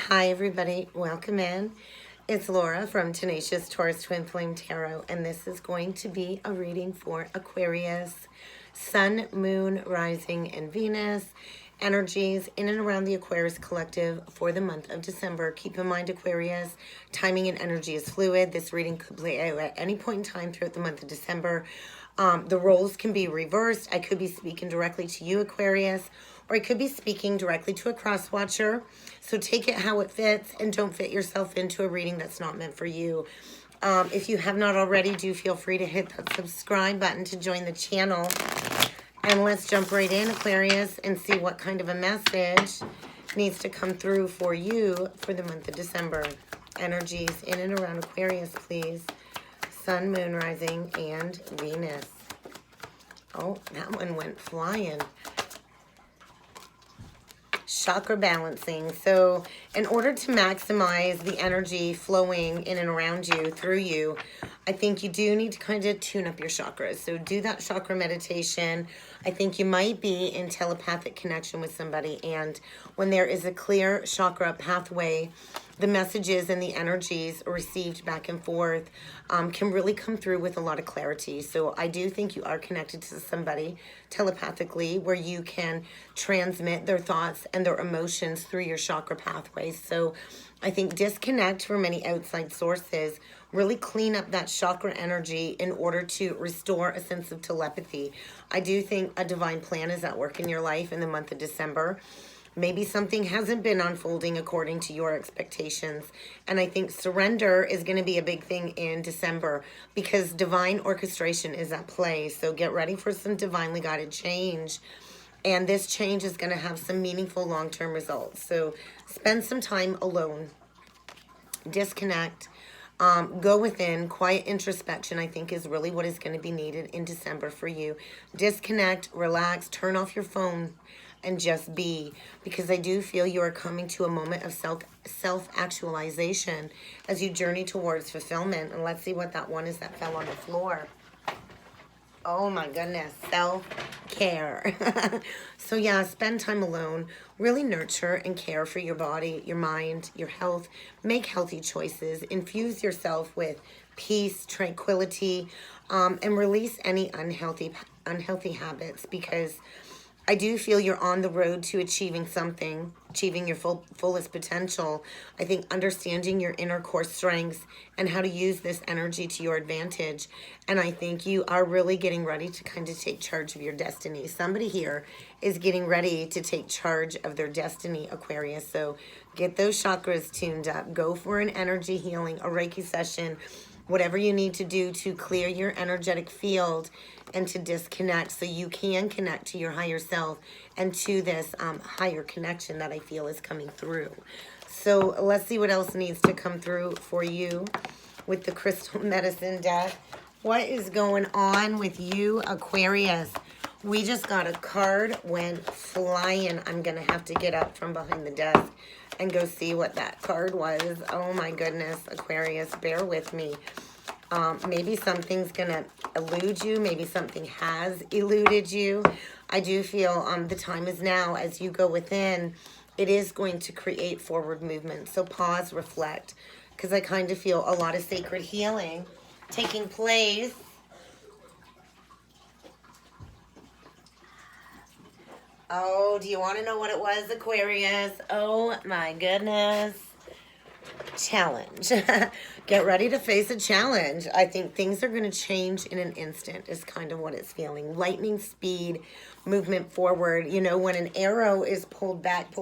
Hi everybody, welcome in. It's Laura from Tenacious Taurus Twin Flame Tarot, and this is going to be a reading for Aquarius, Sun, Moon, Rising, and Venus energies in and around the Aquarius collective for the month of December. Keep in mind, Aquarius, timing and energy is fluid. This reading could play out at any point in time throughout the month of December. The roles can be reversed. I could be speaking directly to you, Aquarius, or I could be speaking directly to a cross watcher. So take it how it fits and don't fit yourself into a reading that's not meant for you. If you have not already, do feel free to hit that subscribe button to join the channel. And let's jump right in, Aquarius, and see what kind of a message needs to come through for you for the month of December. Energies in and around Aquarius, please. Sun, Moon, Rising, and Venus. Oh, that one went flying. Chakra balancing. So in order to maximize the energy flowing in and around you, through you, I think you do need to kind of tune up your chakras. So do that chakra meditation. I think you might be in telepathic connection with somebody, and when there is a clear chakra pathway, the messages and the energies received back and forth can really come through with a lot of clarity. So I do think you are connected to somebody telepathically, where you can transmit their thoughts and their emotions through your chakra pathways. So I think disconnect from any outside sources, really clean up that chakra energy in order to restore a sense of telepathy. I do think a divine plan is at work in your life in the month of December. Maybe something hasn't been unfolding according to your expectations. And I think surrender is going to be a big thing in December because divine orchestration is at play. So get ready for some divinely guided change. And this change is going to have some meaningful long-term results. So spend some time alone. Disconnect. Go within. Quiet introspection, I think, is really what is going to be needed in December for you. Disconnect, relax, turn off your phone, and just be, because I do feel you are coming to a moment of self-actualization as you journey towards fulfillment. And let's see what that one is that fell on the floor. Oh my goodness, self-care. So yeah, spend time alone. Really nurture and care for your body, your mind, your health. Make healthy choices. Infuse yourself with peace, tranquility, and release any unhealthy habits, because I do feel you're on the road to achieving something, achieving your fullest potential. I think understanding your inner core strengths and how to use this energy to your advantage. And I think you are really getting ready to kind of take charge of your destiny. Somebody here is getting ready to take charge of their destiny, Aquarius. So get those chakras tuned up. Go for an energy healing, a Reiki session, whatever you need to do to clear your energetic field and to disconnect so you can connect to your higher self and to this higher connection that I feel is coming through. So let's see what else needs to come through for you with the crystal medicine deck. What is going on with you, Aquarius? We just got a card, went flying. I'm going to have to get up from behind the desk and go see what that card was. Oh my goodness, Aquarius, bear with me. Maybe something's going to elude you. Maybe something has eluded you. I do feel the time is now. As you go within, it is going to create forward movement. So pause, reflect, because I kind of feel a lot of sacred healing taking place. Oh, do you want to know what it was, Aquarius? Oh my goodness. Challenge. Get ready to face a challenge. I think things are going to change in an instant is kind of what it's feeling. Lightning speed, movement forward. You know, when an arrow is pulled back,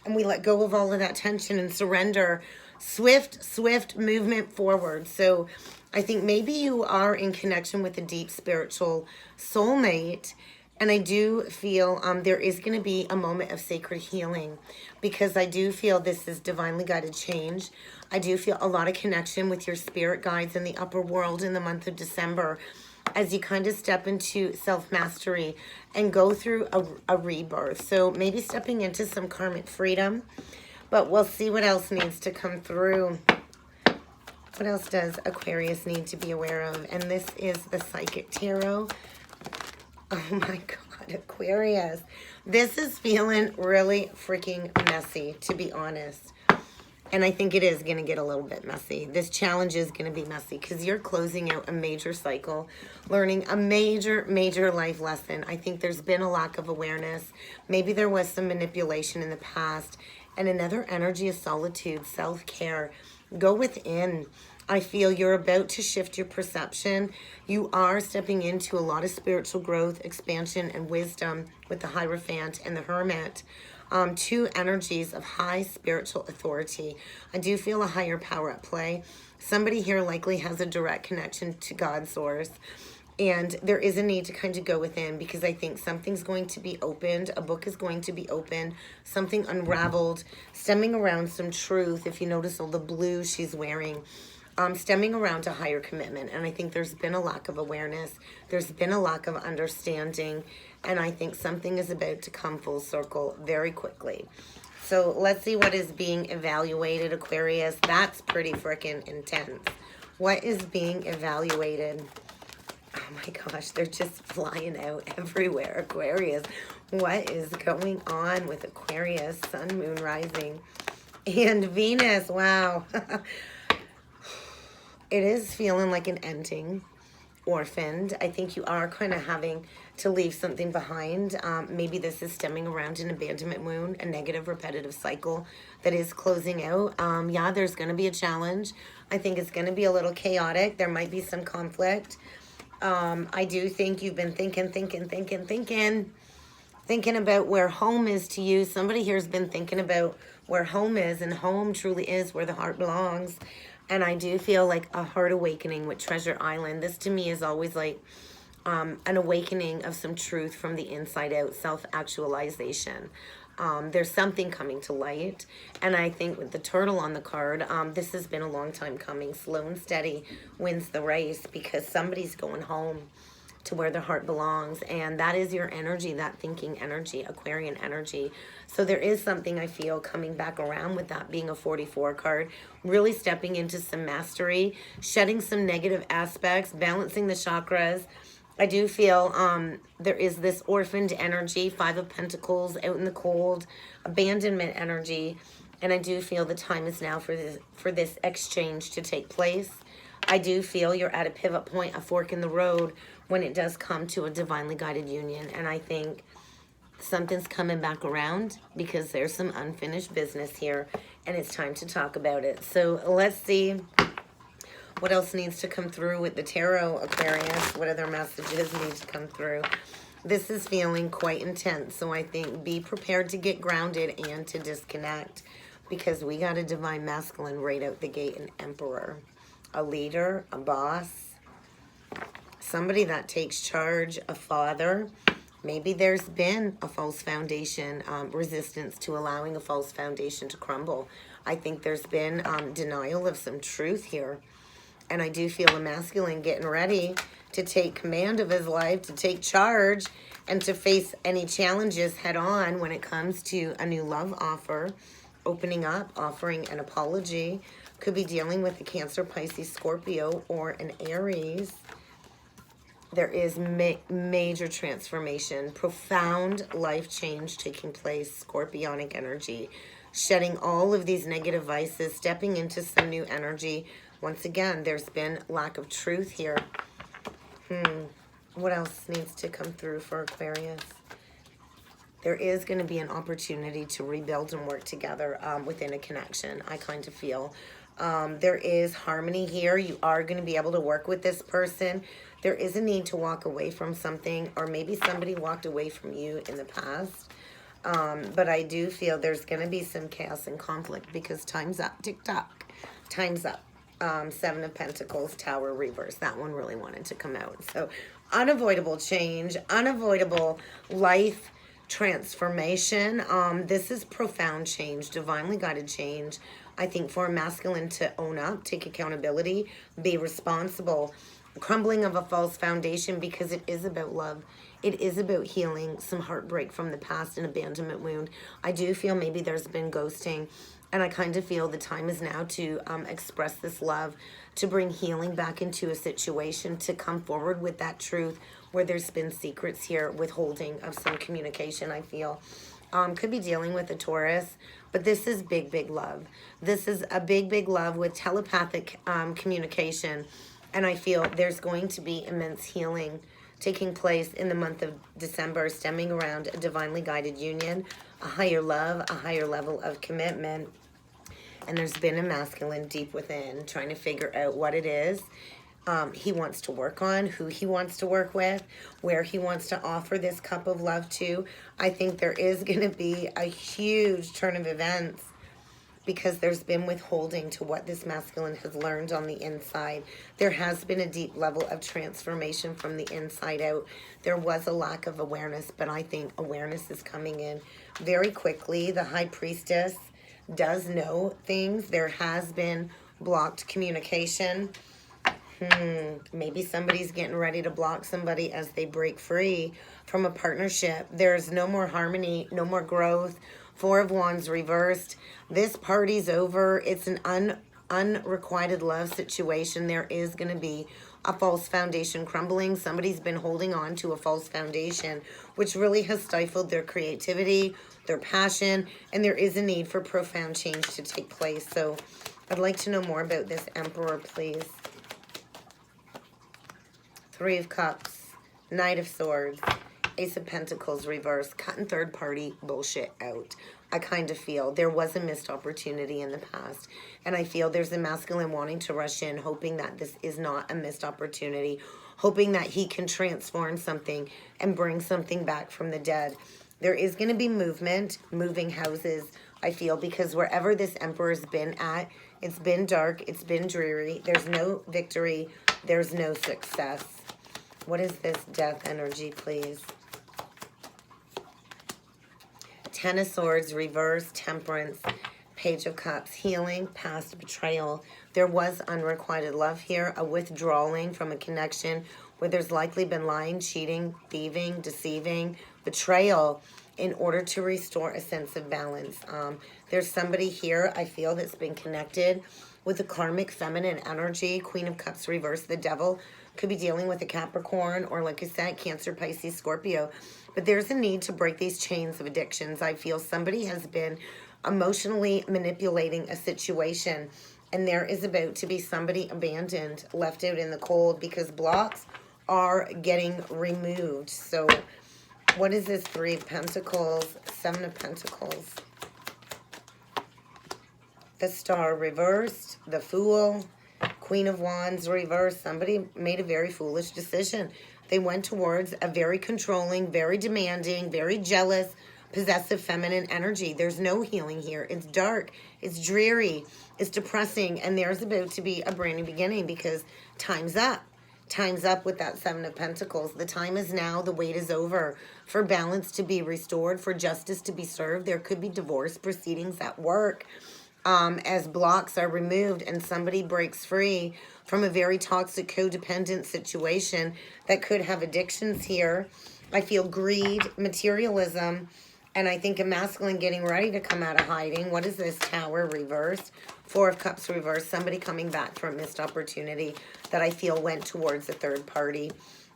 and we let go of all of that tension and surrender, swift movement forward. So I think maybe you are in connection with a deep spiritual soulmate. And I do feel there is going to be a moment of sacred healing, because I do feel this is divinely guided change. I do feel a lot of connection with your spirit guides in the upper world in the month of December as you kind of step into self-mastery and go through a rebirth. So maybe stepping into some karmic freedom, but we'll see what else needs to come through. What else does Aquarius need to be aware of? And this is the Psychic Tarot. Oh my God, Aquarius. This is feeling really freaking messy, to be honest. And I think it is going to get a little bit messy. This challenge is going to be messy because you're closing out a major cycle, learning a major, major life lesson. I think there's been a lack of awareness. Maybe there was some manipulation in the past. And another energy of solitude, self-care. Go within. I feel you're about to shift your perception. You are stepping into a lot of spiritual growth, expansion, and wisdom with the Hierophant and the Hermit. Two energies of high spiritual authority. I do feel a higher power at play. Somebody here likely has a direct connection to God's source. And there is a need to kind of go within because I think something's going to be opened. A book is going to be opened. Something unraveled, stemming around some truth. If you notice all the blue she's wearing, stemming around a higher commitment. And I think there's been a lack of awareness. There's been a lack of understanding. And I think something is about to come full circle very quickly. So let's see what is being evaluated, Aquarius. That's pretty freaking intense. What is being evaluated? Oh my gosh, they're just flying out everywhere, Aquarius. What is going on with Aquarius, Sun, Moon, Rising, and Venus? Wow. It is feeling like an ending, orphaned. I think you are kind of having to leave something behind. Maybe this is stemming around an abandonment wound, a negative repetitive cycle that is closing out. Yeah, there's going to be a challenge. I think it's going to be a little chaotic. There might be some conflict. I do think you've been thinking about where home is to you. Somebody here has been thinking about where home is, and home truly is where the heart belongs. And I do feel like a heart awakening with Treasure Island. This to me is always like an awakening of some truth from the inside out, self-actualization. There's something coming to light. And I think with the turtle on the card, this has been a long time coming. Slow and steady wins the race because somebody's going home to where their heart belongs. And that is your energy, that thinking energy, Aquarian energy. So there is something I feel coming back around with that being a 44 card. Really stepping into some mastery, shedding some negative aspects, balancing the chakras. I do feel there is this orphaned energy, 5 of Pentacles, out in the cold, abandonment energy. And I do feel the time is now for this exchange to take place. I do feel you're at a pivot point, a fork in the road, when it does come to a divinely guided union. And I think something's coming back around because there's some unfinished business here and it's time to talk about it. So let's see what else needs to come through with the tarot, Aquarius. What other messages need to come through? This is feeling quite intense. So I think be prepared to get grounded and to disconnect because we got a divine masculine right out the gate, an emperor, a leader, a boss, somebody that takes charge, a father. Maybe there's been a false foundation, resistance to allowing a false foundation to crumble. I think there's been denial of some truth here. And I do feel a masculine getting ready to take command of his life, to take charge, and to face any challenges head on when it comes to a new love offer, opening up, offering an apology. Could be dealing with a Cancer, Pisces, Scorpio, or an Aries. There is major transformation, profound life change taking place, Scorpionic energy, shedding all of these negative vices, stepping into some new energy. Once again, there's been lack of truth here. What else needs to come through for Aquarius? There is going to be an opportunity to rebuild and work together within a connection, I kind of feel. There is harmony here. You are going to be able to work with this person. There is a need to walk away from something, or maybe somebody walked away from you in the past. But I do feel there's going to be some chaos and conflict because time's up. Tick-tock. Time's up. 7 of Pentacles, Tower, reverse. That one really wanted to come out. So unavoidable change, unavoidable life transformation. This is profound change, divinely guided change. I think for a masculine to own up, take accountability, be responsible, crumbling of a false foundation because it is about love. It is about healing some heartbreak from the past, an abandonment wound. I do feel maybe there's been ghosting, and I kind of feel the time is now to express this love, to bring healing back into a situation, to come forward with that truth, where there's been secrets here, withholding of some communication, I feel. Could be dealing with a Taurus, but this is big, big love. This is a big, big love with telepathic communication. And I feel there's going to be immense healing taking place in the month of December, stemming around a divinely guided union, a higher love, a higher level of commitment. And there's been a masculine deep within trying to figure out what it is he wants to work on, who he wants to work with, where he wants to offer this cup of love to. I think there is going to be a huge turn of events because there's been withholding to what this masculine has learned on the inside. There has been a deep level of transformation from the inside out. There was a lack of awareness, but I think awareness is coming in very quickly. The High Priestess does know things. There has been blocked communication. Maybe somebody's getting ready to block somebody as they break free from a partnership. There's no more harmony, no more growth. Four of Wands reversed. This party's over. It's an unrequited love situation. There is going to be a false foundation crumbling. Somebody's been holding on to a false foundation, which really has stifled their creativity, their passion, and there is a need for profound change to take place. So I'd like to know more about this Emperor, please. Three of Cups, Knight of Swords, Ace of Pentacles reverse, cutting third party bullshit out. I kind of feel there was a missed opportunity in the past. And I feel there's a masculine wanting to rush in, hoping that this is not a missed opportunity, hoping that he can transform something and bring something back from the dead. There is going to be movement, moving houses, I feel, because wherever this Emperor's been at, it's been dark, it's been dreary. There's no victory, there's no success. What is this death energy, please? Ten of Swords, reverse, Temperance, Page of Cups, healing, past betrayal. There was unrequited love here, a withdrawing from a connection where there's likely been lying, cheating, thieving, deceiving, betrayal in order to restore a sense of balance. There's somebody here, I feel, that's been connected with the karmic feminine energy. Queen of Cups, reverse, the Devil. Could be dealing with a Capricorn or, like I said, Cancer, Pisces, Scorpio. But there's a need to break these chains of addictions. I feel somebody has been emotionally manipulating a situation, and there is about to be somebody abandoned, left out in the cold, because blocks are getting removed. So what is this? Three of Pentacles, Seven of Pentacles, the Star reversed, the Fool, Queen of Wands reversed. Somebody made a very foolish decision. They went towards a very controlling, very demanding, very jealous, possessive feminine energy. There's no healing here. It's dark. It's dreary. It's depressing. And there's about to be a brand new beginning because time's up. Time's up with that Seven of Pentacles. The time is now. The wait is over. For balance to be restored, for justice to be served. There could be divorce proceedings at work. As blocks are removed and somebody breaks free from a very toxic codependent situation that could have addictions here. I feel greed, materialism, and I think a masculine getting ready to come out of hiding. What is this? Tower reversed. Four of Cups reversed. Somebody coming back for a missed opportunity that I feel went towards a third party.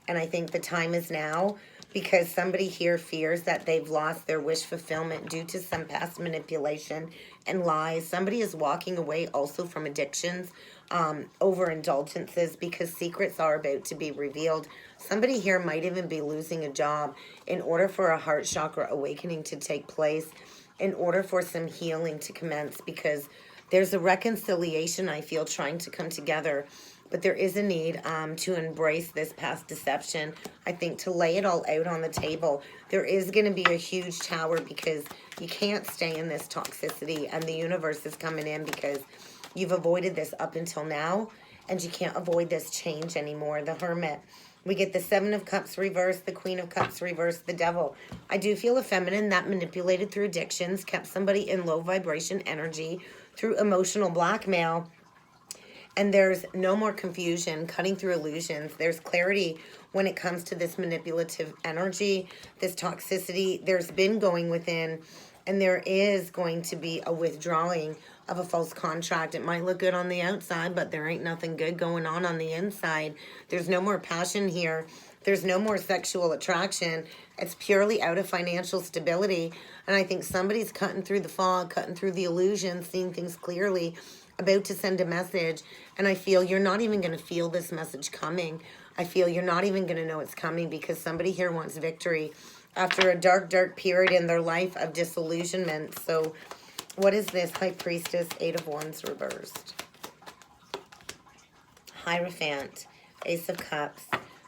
And I think the time is now, because somebody here fears that they've lost their wish fulfillment due to some past manipulation and lies. Somebody is walking away also from addictions, overindulgences, because secrets are about to be revealed. Somebody here might even be losing a job in order for a heart chakra awakening to take place, in order for some healing to commence, because there's a reconciliation, I feel, trying to come together. But there is a need to embrace this past deception. I think to lay it all out on the table. There is going to be a huge tower because you can't stay in this toxicity. And the universe is coming in because you've avoided this up until now. And you can't avoid this change anymore. The Hermit. We get the Seven of Cups reversed, the Queen of Cups reversed, the Devil. I do feel a feminine that manipulated through addictions, kept somebody in low vibration energy through emotional blackmail. And there's no more confusion, cutting through illusions. There's clarity when it comes to this manipulative energy, this toxicity. There's been going within, and there is going to be a withdrawing of a false contract. It might look good on the outside, but there ain't nothing good going on the inside. There's no more passion here. There's no more sexual attraction. It's purely out of financial stability. And I think somebody's cutting through the fog, cutting through the illusion, seeing things clearly, about to send a message. And I feel you're not even going to feel this message coming. I feel you're not even going to know it's coming because somebody here wants victory after a dark, dark period in their life of disillusionment. So what is this? High Priestess, 8 of Wands reversed. Hierophant, Ace of Cups,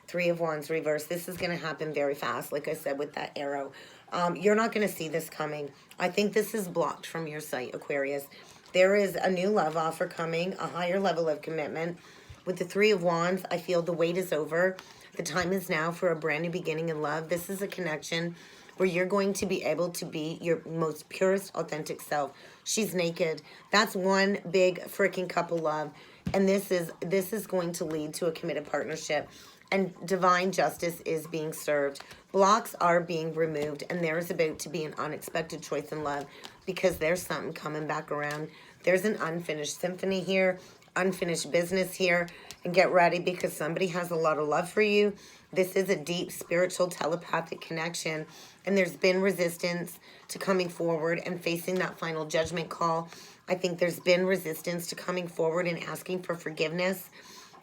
3 of Wands reversed. This is going to happen very fast, like I said, with that arrow. You're not going to see this coming. I think this is blocked from your sight, Aquarius. There is a new love offer coming, a higher level of commitment. With the 3 of Wands, I feel the wait is over. The time is now for a brand new beginning in love. This is a connection where you're going to be able to be your most purest, authentic self. She's naked. That's one big freaking couple love. And this is going to lead to a committed partnership. And divine justice is being served. Blocks are being removed. And there's about to be an unexpected choice in love because there's something coming back around. There's an unfinished symphony here, unfinished business here. And get ready because somebody has a lot of love for you. This is a deep spiritual telepathic connection. And there's been resistance to coming forward and facing that final judgment call. I think there's been resistance to coming forward and asking for forgiveness,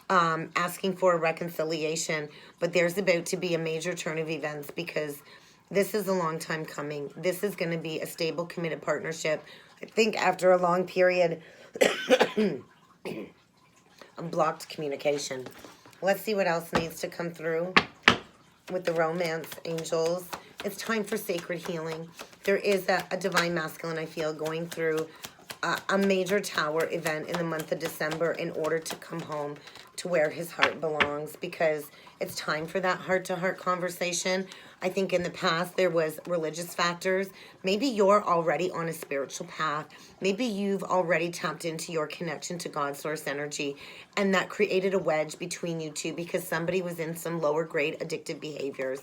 asking for a reconciliation. But there's about to be a major turn of events because this is a long time coming. This is going to be a stable, committed partnership. I think after a long period of blocked communication. Let's see what else needs to come through with the romance angels. It's time for sacred healing. There is a divine masculine, I feel, going through a major tower event in the month of December in order to come home to where his heart belongs because it's time for that heart-to-heart conversation. I think in the past there was religious factors. Maybe you're already on a spiritual path. Maybe you've already tapped into your connection to God source energy and that created a wedge between you two because somebody was in some lower grade addictive behaviors.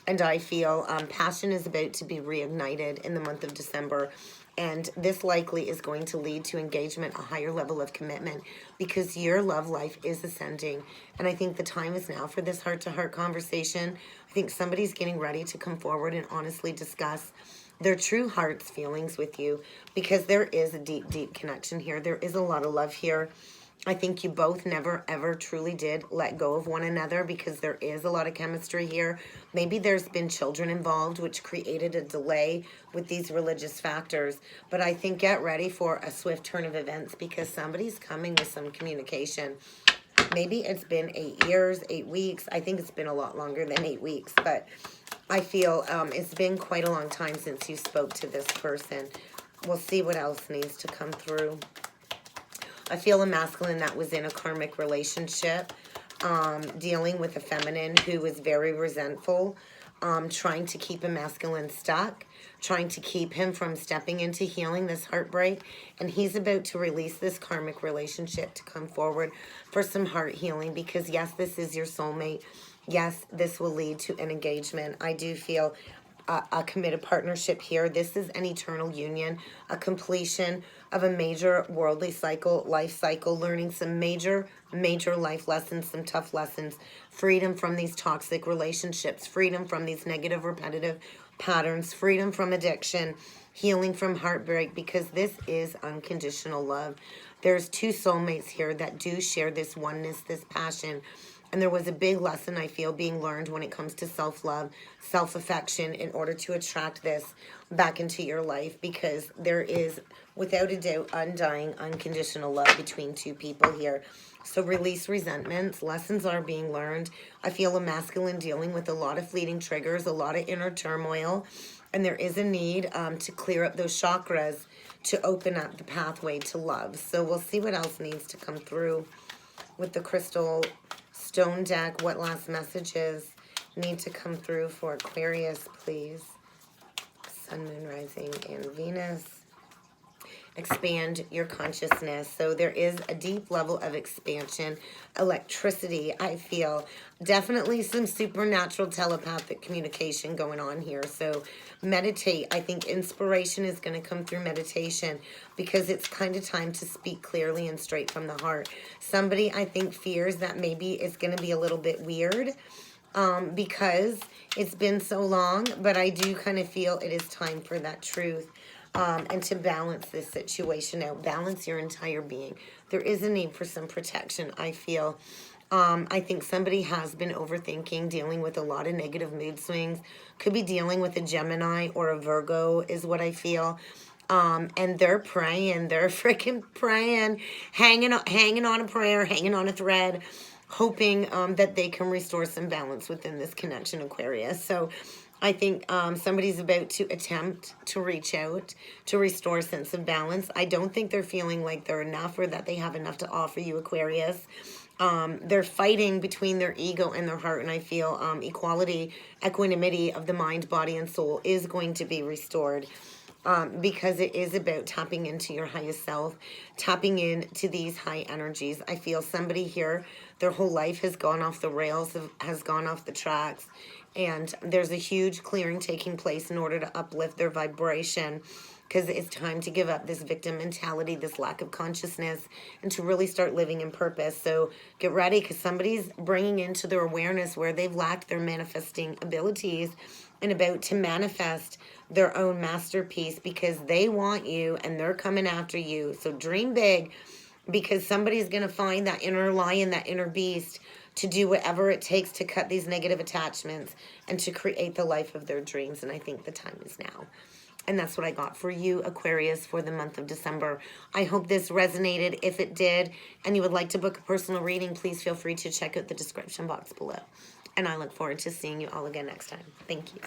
And I feel passion is about to be reignited in the month of December. And this likely is going to lead to engagement, a higher level of commitment, because your love life is ascending. And I think the time is now for this heart-to-heart conversation. I think somebody's getting ready to come forward and honestly discuss their true heart's feelings with you, because there is a deep, deep connection here. There is a lot of love here. I think you both never, ever truly did let go of one another because there is a lot of chemistry here. Maybe there's been children involved, which created a delay with these religious factors. But I think get ready for a swift turn of events because somebody's coming with some communication. Maybe it's been 8 years, 8 weeks. I think it's been a lot longer than 8 weeks. But I feel it's been quite a long time since you spoke to this person. We'll see what else needs to come through. I feel a masculine that was in a karmic relationship, dealing with a feminine who was very resentful, trying to keep a masculine stuck, trying to keep him from stepping into healing this heartbreak. And he's about to release this karmic relationship to come forward for some heart healing because, yes, this is your soulmate. Yes, this will lead to an engagement. I do feel a committed partnership here. This is an eternal union, a completion of a major worldly cycle, life cycle, learning some major life lessons, some tough lessons, freedom from these toxic relationships, freedom from these negative repetitive patterns, freedom from addiction, healing from heartbreak, because this is unconditional love. There's 2 soulmates here that do share this oneness, this passion. And there was a big lesson, I feel, being learned when it comes to self-love, self-affection in order to attract this back into your life because there is, without a doubt, undying, unconditional love between 2 people here. So release resentments. Lessons are being learned. I feel a masculine dealing with a lot of fleeting triggers, a lot of inner turmoil. And there is a need to clear up those chakras to open up the pathway to love. So we'll see what else needs to come through with the crystal stone deck. What last messages need to come through for Aquarius, please? Sun, Moon, Rising, and Venus. Expand your consciousness. So there is a deep level of expansion, electricity, I feel. Definitely some supernatural telepathic communication going on here. So meditate. I think inspiration is going to come through meditation because it's kind of time to speak clearly and straight from the heart. Somebody, I think, fears that maybe it's going to be a little bit weird because it's been so long, but I do kind of feel it is time for that truth. And to balance this situation out, balance your entire being. There is a need for some protection, I feel. I think somebody has been overthinking, dealing with a lot of negative mood swings. Could be dealing with a Gemini or a Virgo is what I feel. And they're praying. They're freaking praying, hanging on a prayer, hanging on a thread, hoping that they can restore some balance within this connection, Aquarius. So I think somebody's about to attempt to reach out to restore a sense of balance. I don't think they're feeling like they're enough or that they have enough to offer you, Aquarius. They're fighting between their ego and their heart, and I feel equality, equanimity of the mind, body, and soul is going to be restored. Because it is about tapping into your highest self, tapping into these high energies. I feel somebody here, their whole life has gone off the rails, has gone off the tracks, and there's a huge clearing taking place in order to uplift their vibration, because it's time to give up this victim mentality, this lack of consciousness, and to really start living in purpose. So get ready, because somebody's bringing into their awareness where they've lacked their manifesting abilities and about to manifest their own masterpiece, because they want you and they're coming after you. So dream big, because somebody's going to find that inner lion, that inner beast, to do whatever it takes to cut these negative attachments and to create the life of their dreams. And I think the time is now. And that's what I got for you, Aquarius, for the month of December. I hope this resonated. If it did, and you would like to book a personal reading, please feel free to check out the description box below. And I look forward to seeing you all again next time. Thank you.